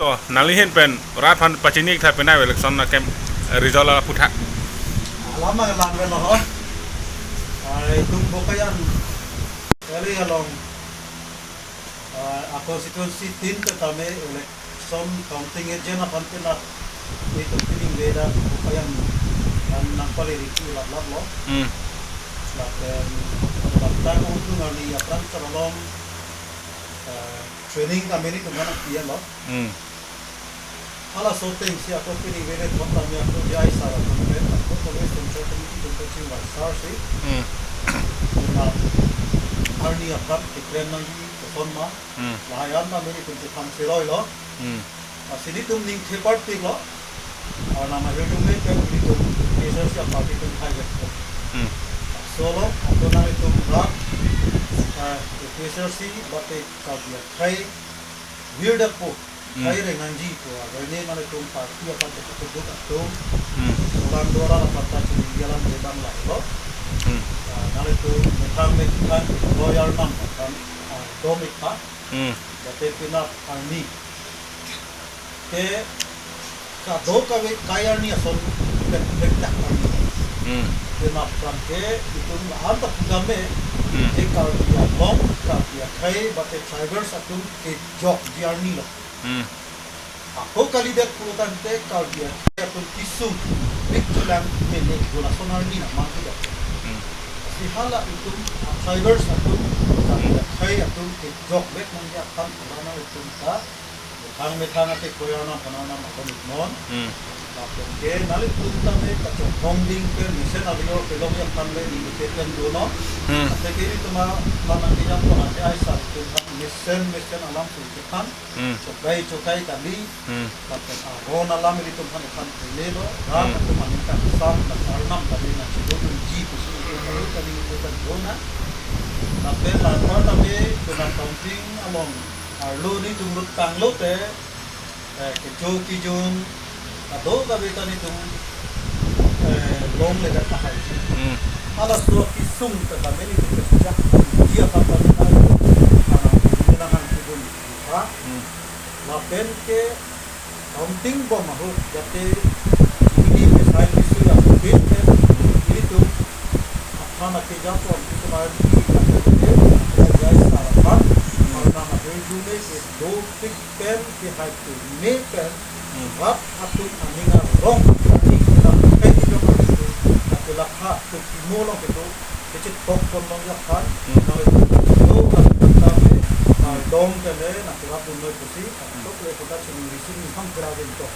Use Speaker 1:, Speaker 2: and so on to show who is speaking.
Speaker 1: ก็nalihin pen rapan pacinik tha penai election na kem result la putha
Speaker 2: lama lang belo ho ay tumbo kayan kali along a constituency tin ta tame election counting agent na pantila ito piling beda kayan ang nangpaliri ki la lo laten batang untuk ngali apran terolong training kami ni kemana dia lo ala sorting si aku pilih beda tempat yang aku jai salah kemudian aku tulis tentang itu tentang bahasa sih nah hari apa iklan lagi telepon mah layan kami ni tentang seroi lo sini tuh ning tepat tik lo nama resume kan itu biasa siapa parti tuh kayak solo aku nama itu rak biasa sih bate kajian kai weird aku kai renganji ko agane mana tuh parti apa itu tuh orang dua apa tadi jalan jalan lah lo nama itu metang royal nam kan domika bate pinap army ke kado kawe kaya ni asal berdak pinap kan ke itu antar game kalau dia long kalau dia kai bate tribers atau ke jok journey lo aku kali dia puluhan te kalau dia atau kisum bitulang mene bola sonar ni nak mati dah si hala itu tribers atau kalau dia kai atau ke jok bet nanti akan mana itu ta ang metanga te koyana panana makonit mon lapon ke nalit tunta me kacho hongding ke misen abio pelong yang tanle di teten dono ate ke itu ma manang ko ate ai sa ke misen alam sultan chokai kali lapon aron alam itu kan lelo ram itu manika sam ta arnam kali na chido ji kusu ko kali itu kan dona lapon lapon tabe tunan counting along arlo ni tumrut tanglo te kejo kijun ado ka betan itu long le ta hai ala so kisung ta kameli te ja dia ka ta ta ana han kijun ha la pen ke counting bom ho jate ini misail isu ya pen ke itu apa ke ja to itu ma di jai sarapan nama resume is do big pen ke high to make pen rap atun aninga wrong ni kita kai di ko itu adalah hak to timolong itu kecil pokon long yakan na do kami dong kene na kira pun no pusi atau le kota sini ham graden to